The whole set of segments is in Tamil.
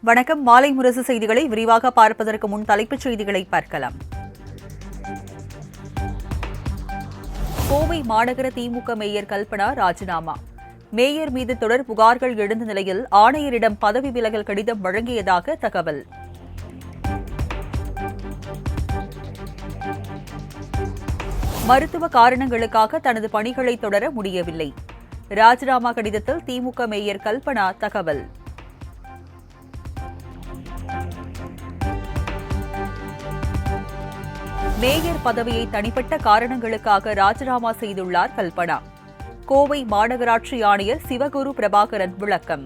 வணக்கம். மாலை முரசு செய்திகளை விரிவாக பார்ப்பதற்கு முன் தலைப்புச் செய்திகளை பார்க்கலாம். கோவை மாநகர திமுக மேயர் கல்பனா ராஜினாமா. மேயர் மீது தொடர் புகார்கள் எழுந்த நிலையில் ஆணையரிடம் பதவி விலகல் கடிதம் வழங்கியதாக தகவல். மருத்துவ காரணங்களுக்காக தனது பணிகளை தொடர முடியவில்லை. ராஜினாமா கடிதத்தில் திமுக மேயர் கல்பனா தகவல். மேயர் பதவியை தனிப்பட்ட காரணங்களுக்காக ராஜினாமா செய்துள்ளார் கல்பனா. கோவை மாநகராட்சி ஆணையர் சிவகுரு பிரபாகரன் விளக்கம்.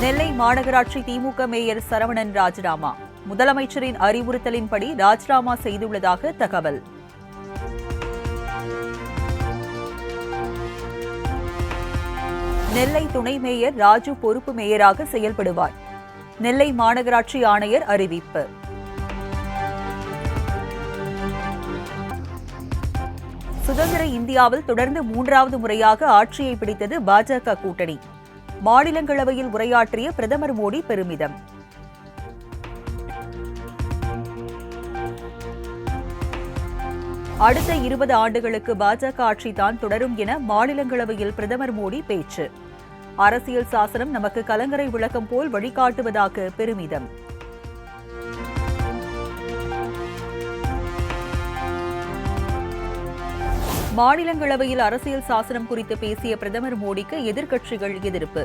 நெல்லை மாநகராட்சி திமுக மேயர் சரவணன் ராஜினாமா. முதலமைச்சரின் அறிவுறுத்தலின்படி ராஜினாமா செய்துள்ளதாக தகவல். நெல்லை துணை மேயர் ராஜு பொறுப்பு மேயராக செயல்படுவார். நெல்லை மாநகராட்சி ஆணையர் அறிவிப்பு. சுதந்திர இந்தியாவில் தொடர்ந்து 3வது முறையாக ஆட்சியை பிடித்தது பாஜக கூட்டணி. மாநிலங்களவையில் உரையாற்றிய பிரதமர் மோடி பெருமிதம். அடுத்த 20 ஆண்டுகளுக்கு பாஜக ஆட்சிதான் தொடரும் என மாநிலங்களவையில் பிரதமர் மோடி பேச்சு. அரசியல் சாசனம் நமக்கு கலங்கரை விளக்கம் போல் வழிகாட்டுவதாக பெருமிதம். மாநிலங்களவையில் அரசியல் சாசனம் குறித்து பேசிய பிரதமர் மோடிக்கு எதிர்க்கட்சிகள் எதிர்ப்பு.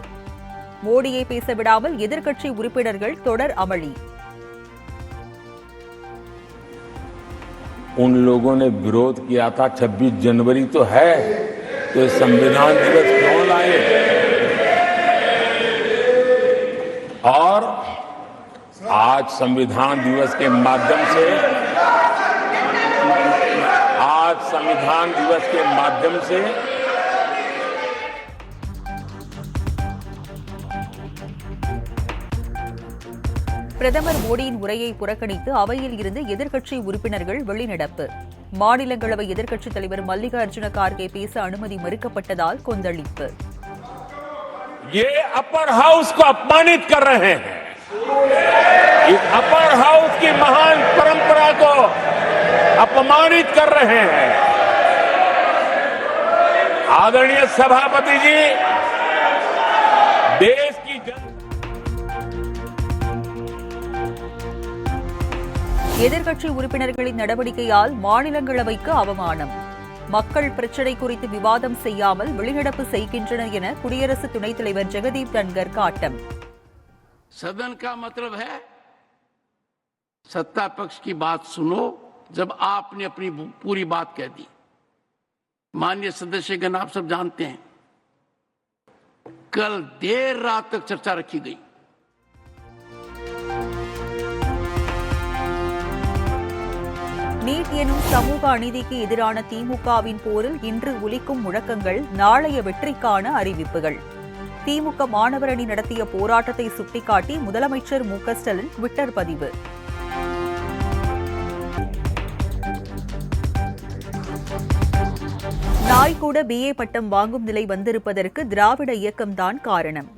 மோடியை பேச விடாமல் எதிர்க்கட்சி உறுப்பினர்கள் தொடர் அமளி. उन लोगों ने विरोध किया था 26 जनवरी तो है, तो संविधान दिवस क्यों लाए? और आज संविधान दिवस के माध्यम से பிரதமர் மோடியின் உரையை புறக்கணித்து அவையில் இருந்து எதிர்க்கட்சி உறுப்பினர்கள் வெளிநடப்பு. மாநிலங்களவை எதிர்க்கட்சித் தலைவர் மல்லிகார்ஜுன கார்கே பேச அனுமதி மறுக்கப்பட்டதால் கொந்தளிப்பு. ये अपर हाउस को अपमानित कर रहे हैं. इस अपर हाउस की महान परंपरा को अपमानित कर रहे हैं. आदरणीय सभापति जी, देश की எதிர்க்கட்சி உறுப்பினர்களின் நடவடிக்கையால் மாநிலங்களவைக்கு அவமானம். மக்கள் பிரச்சினை குறித்து விவாதம் செய்யாமல் வெளிநடப்பு செய்கின்றனர் என குடியரசு துணைத் தலைவர் ஜெகதீப் தன்கர் காட்டம். सदन का मतलब है सत्ता पक्ष की बात सुनो जब आपने अपनी पूरी बात कह दी. माननीय सदस्यगण, आप सब जानते हैं कल देर रात तक चर्चा रखी गई. நீட் எனும் சமூக அநீதிக்கு எதிரான திமுகவின் போரில் இன்று ஒலிக்கும் முழக்கங்கள் நாளைய வெற்றிக்கான அறிவிப்புகள். திமுக மாணவர் அணி நடத்திய போராட்டத்தை சுட்டிக்காட்டி முதலமைச்சர் மு க ஸ்டாலின் ட்விட்டர் பதிவு. நாய் கூட BA பட்டம் வாங்கும் நிலை வந்திருப்பதற்கு திராவிட இயக்கம்தான் காரணம்.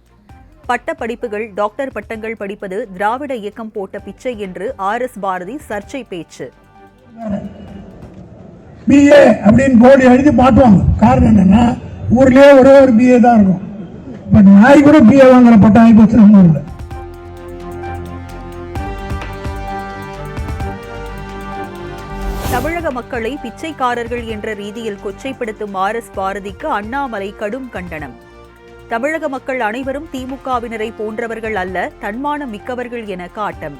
பட்ட படிப்புகள், டாக்டர் பட்டங்கள் படிப்பது திராவிட இயக்கம் போட்ட பிச்சை என்று RS பாரதி சர்ச்சை பேச்சு. BA அப்படின்னு போர்டு எழுதி மாட்டுவாங்க. காரணம் என்னன்னா ஊர்லயே ஒரே ஒரு BA தான் இருக்கும். பட் நாய் கூட BA வாங்குற பட்டம் ஆகி போச்சு நம்ம ஊர்ல. தமிழக மக்களை பிச்சைக்காரர்கள் என்ற ரீதியில் கொச்சைப்படுத்தும் RS பாரதிக்கு அண்ணாமலை கடும் கண்டனம். தமிழக மக்கள் அனைவரும் திமுகவினரை போன்றவர்கள் அல்ல, தன்மானம் மிக்கவர்கள் என காட்டம்.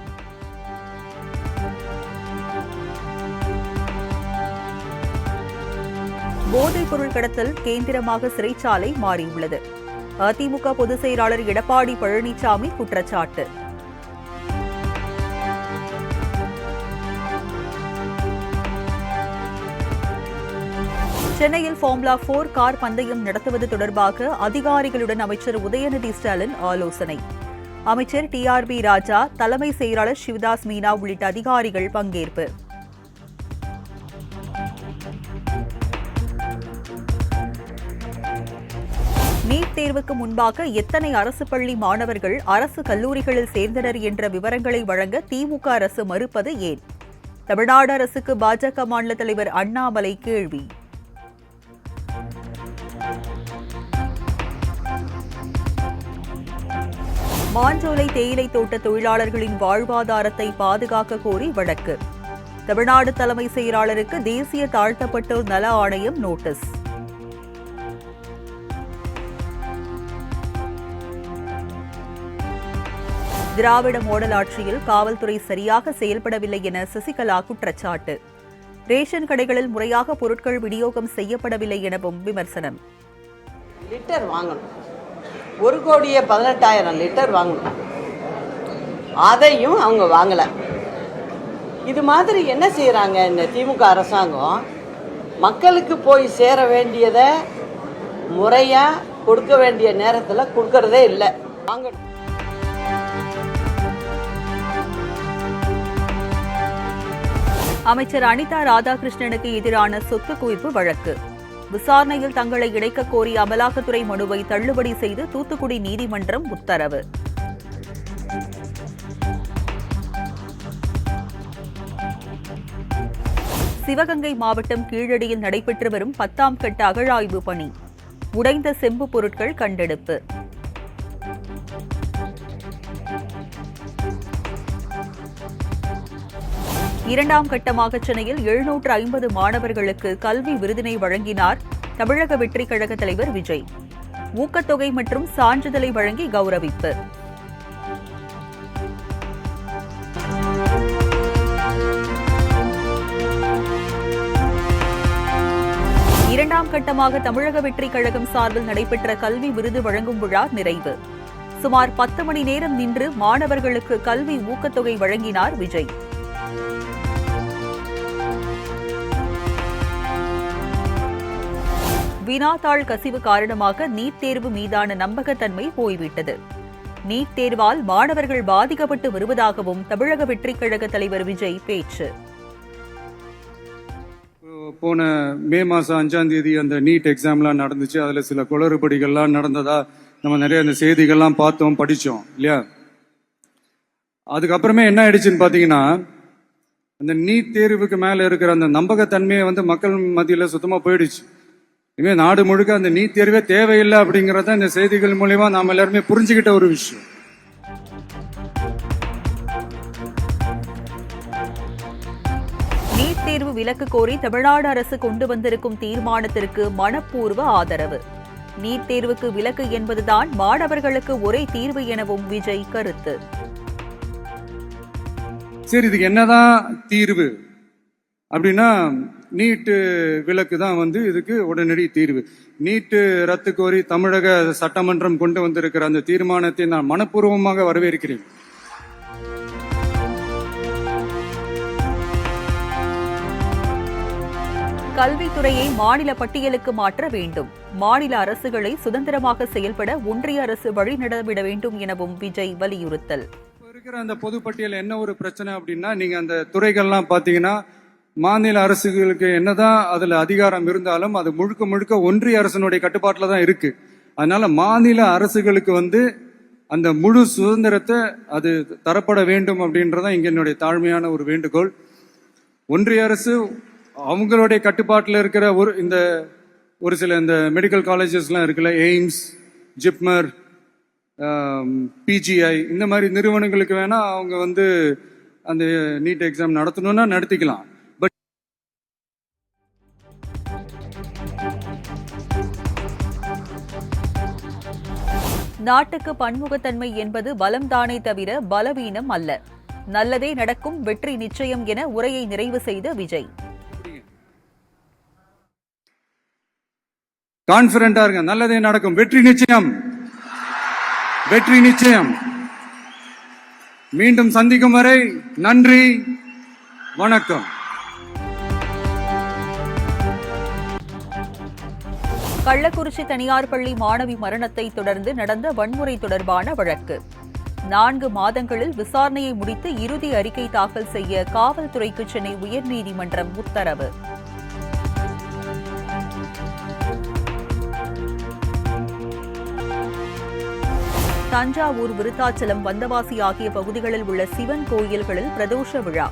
போதைப் பொருள் கடத்தல் கேந்திரமாக சிறைச்சாலை மாறியுள்ளது. அதிமுக பொதுச் செயலாளர் எடப்பாடி பழனிசாமி குற்றச்சாட்டு. சென்னையில் ஃபார்முலா 4 கார் பந்தயம் நடத்துவது தொடர்பாக அதிகாரிகளுடன் அமைச்சர் உதயநிதி ஸ்டாலின் ஆலோசனை. அமைச்சர் TRB ராஜா, தலைமை செயலாளர் சிவதாஸ் மீனா உள்ளிட்ட அதிகாரிகள் பங்கேற்பு. நீட் தேர்வுக்கு முன்பாக எத்தனை அரசு பள்ளி மாணவர்கள் அரசு கல்லூரிகளில் சேர்ந்தனர் என்ற விவரங்களை வழங்க திமுக அரசு மறுப்பது ஏன்? தமிழ்நாடு அரசுக்கு பாஜக மாநில தலைவர் அண்ணாமலை கேள்வி. மாஞ்சோலை தேயிலை தோட்ட தொழிலாளர்களின் வாழ்வாதாரத்தை பாதுகாக்க கோரி வழக்கு. தமிழ்நாடு தலைமை செயலாளருக்கு தேசிய தாழ்த்தப்பட்டோர் நல ஆணையம் நோட்டீஸ். திராவிட மாடல் ஆட்சியில் காவல்துறை சரியாக செயல்படவில்லை என சசிகலா குற்றச்சாட்டு. ரேஷன் கடைகளில் முறையாக பொருட்கள் விநியோகம் செய்யப்படவில்லை எனவும் விமர்சனம். லிட்டர் வாங்கணும், 1,18,00,000 லிட்டர் வாங்கணும், அதையும் அவங்க வாங்கலை. இது மாதிரி என்ன செய்கிறாங்க இந்த திமுக அரசாங்கம்? மக்களுக்கு போய் சேர வேண்டியதை முறையாக கொடுக்க வேண்டிய நேரத்தில் கொடுக்கறதே இல்லை. வாங்கணும். அமைச்சர் அனிதா ராதாகிருஷ்ணனுக்கு எதிரான சொத்து குவிப்பு வழக்கு. விசாரணையில் தங்களை இணைக்க கோரி அமலாக்கத்துறை மனுவை தள்ளுபடி செய்து தூத்துக்குடி நீதிமன்றம் உத்தரவு. சிவகங்கை மாவட்டம் கீழடியில் நடைபெற்று வரும் 10ஆம் கட்ட அகழாய்வு பணி. உடைந்த செம்பு பொருட்கள் கண்டெடுப்பு. இரண்டாம் கட்டமாக சென்னையில் 750 மாணவர்களுக்கு கல்வி விருதினை வழங்கினார் தமிழக வெற்றிக் கழக தலைவர் விஜய். ஊக்கத்தொகை மற்றும் சான்றிதழை வழங்கி கௌரவிப்பு. இரண்டாம் கட்டமாக தமிழக வெற்றிக் கழகம் சார்பில் நடைபெற்ற கல்வி விருது வழங்கும் விழா நிறைவு. சுமார் 10 மணி நேரம் நின்று மாணவர்களுக்கு கல்வி ஊக்கத்தொகை வழங்கினார் விஜய். வினாத்தாள் கசிவு காரணமாக நீட் தேர்வு மீதான நம்பகத்தன்மை போய்விட்டது. நீட் தேர்வால் மாணவர்கள் பாதிக்கப்பட்டு வருவதாகவும் தமிழக வெற்றிக் கழக தலைவர் விஜய் பேச்சு. போன மே மாதம் 5ஆம் தேதி அந்த நீட் எக்ஸாம்லாம் நடந்துச்சு. அதில் சில குளறுபடிகள்லாம் நடந்ததா நம்ம நிறைய அந்த செய்திகள்லாம் பார்த்தோம், படித்தோம் இல்லையா? அதுக்கப்புறமே என்ன ஆயிடுச்சுன்னு பார்த்தீங்கன்னா, அந்த நீட் தேர்வுக்கு மேலே இருக்கிற அந்த நம்பகத்தன்மையை மக்கள் மத்தியில் சுத்தமாக போயிடுச்சு. இனிமேல் நாடு முழுக்க அந்த நீட் தேர்வே தேவையில்லை அப்படிங்கிறத இந்த செய்திகள் மூலியமா நாம் எல்லாருமே புரிஞ்சுக்கிட்ட ஒரு விஷயம். நீட் தேர்வு விலக்கு கோரி தமிழ்நாடு அரசு கொண்டு வந்திருக்கும் தீர்மானத்திற்கு மனப்பூர்வ ஆதரவு. நீட் தேர்வுக்கு விலக்கு என்பதுதான் மாணவர்களுக்கு ஒரே தீர்வு எனவும் விஜய் கருத்து. சரி, இதுக்கு என்னதான் தீர்வு அப்படின்னா, நீட்டு விலக்கு தான் இதுக்கு உடனடி தீர்வு. நீட்டு ரத்து கோரி தமிழக சட்டமன்றம் கொண்டு வந்திருக்கிற அந்த தீர்மானத்தை நான் மனப்பூர்வமாக வரவேற்கிறேன். கல்வித்துறையை மாநில பட்டியலுக்கு மாற்ற வேண்டும். மாநில அரசுகளை சுதந்திரமாக செயல்பட ஒன்றிய அரசு வழிநடத்திட வேண்டும் எனவும் விஜய் வலியுறுத்தல். இருக்கிற அந்த பொதுப்பட்டியல் என்ன ஒரு பிரச்சனை அப்படின்னா, நீங்க அந்த துறைகள்லாம் பாத்தீங்கன்னா, மாநில அரசுகளுக்கு என்னதான் அதுல அதிகாரம் இருந்தாலும் அது முழுக்க முழுக்க ஒன்றிய அரசினுடைய கட்டுப்பாட்டில் தான் இருக்கு. அதனால மாநில அரசுகளுக்கு அந்த முழு சுதந்திரத்தை அது தரப்பட வேண்டும் அப்படின்றதான் இங்க என்னுடைய தாழ்மையான ஒரு வேண்டுகோள். ஒன்றிய அரசு அவங்களுடைய கட்டுப்பாட்டில் இருக்கிற ஒரு சில இந்த மெடிக்கல் காலேஜஸ்லாம் இருக்குல்ல, எய்ம்ஸ், ஜிப்மர், PGI, இந்த மாதிரி நிறுவனங்களுக்கு வேணா அவங்க அந்த நீட் எக்ஸாம் நடத்தணும்னா நடத்திக்கலாம். நாட்டுக்கு பன்முகத்தன்மை என்பது பலம்தானே தவிர பலவீனம் அல்ல. நல்லதே நடக்கும், வெற்றி நிச்சயம் என உரையை நிறைவு செய்த விஜய். கான்பிடண்டா இருங்க, நல்லதே நடக்கும், வெற்றி நிச்சயம், வெற்றி நிச்சயம். மீண்டும் சந்திக்கும் வரை நன்றி, வணக்கம். கள்ளக்குறிச்சி தனியார் பள்ளி மாணவி மரணத்தை தொடர்ந்து நடந்த வன்முறை தொடர்பான வழக்கு 4 மாதங்களில் விசாரணையை முடித்து இறுதி அறிக்கை தாக்கல் செய்ய காவல்துறைக்கு சென்னை உயர்நீதிமன்றம் உத்தரவு. தஞ்சாவூர், விருத்தாச்சலம், வந்தவாசி ஆகிய பகுதிகளில் உள்ள சிவன் கோயில்களில் பிரதோஷ விழா.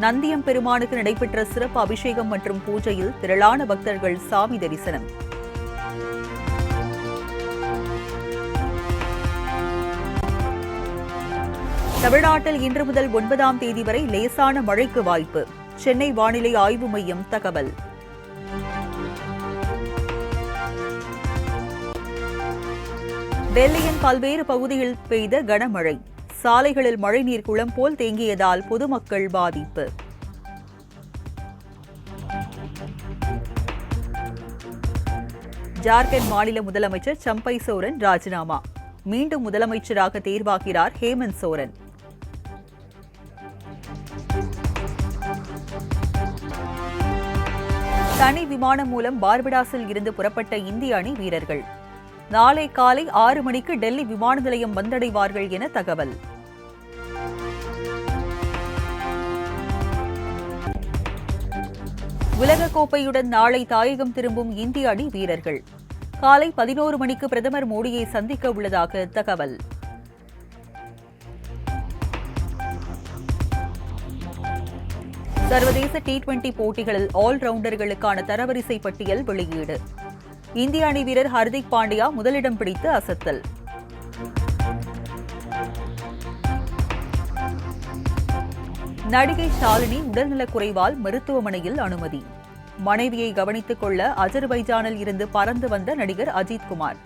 நந்தியம் பெருமானுக்கு நடைபெற்ற சிறப்பு அபிஷேகம் மற்றும் பூஜையில் திரளான பக்தர்கள் சாமி தரிசனம். தமிழ்நாட்டில் இன்று முதல் 9ஆம் தேதி வரை லேசான மழைக்கு வாய்ப்பு. சென்னை வானிலை ஆய்வு மையம் தகவல். டெல்லியின் பல்வேறு பகுதிகளில் பெய்த கனமழை. சாலைகளில் மழைநீர் குளம் போல் தேங்கியதால் பொதுமக்கள் பாதிப்பு. ஜார்க்கண்ட் மாநில முதலமைச்சர் சம்பை சோரன் ராஜினாமா. மீண்டும் முதலமைச்சராக தேர்வாகிறார் ஹேமந்த் சோரன். தனி விமானம் மூலம் பார்படாஸில் இருந்து புறப்பட்ட இந்திய அணி வீரர்கள் நாளை காலை 6 மணிக்கு டெல்லி விமான நிலையம் வந்தடைவார்கள் என தகவல். உலகக்கோப்பையுடன் நாளை தாயகம் திரும்பும் இந்திய அணி வீரர்கள் காலை 11 மணிக்கு பிரதமர் மோடியை சந்திக்க உள்ளதாக தகவல். சர்வதேச T20 போட்டிகளில் ஆல்ரவுண்டர்களுக்கான தரவரிசை பட்டியல் வெளியீடு. இந்திய அணி வீரர் ஹர்திக் பாண்டியா முதலிடம் பிடித்து அசத்தல். நடிகை ஷாலினி உடல்நலக்குறைவால் மருத்துவமனையில் அனுமதி. மனைவியை கவனித்துக் கொள்ள அஜர்பைஜானில் இருந்து பறந்து வந்த நடிகர் அஜித் குமார்.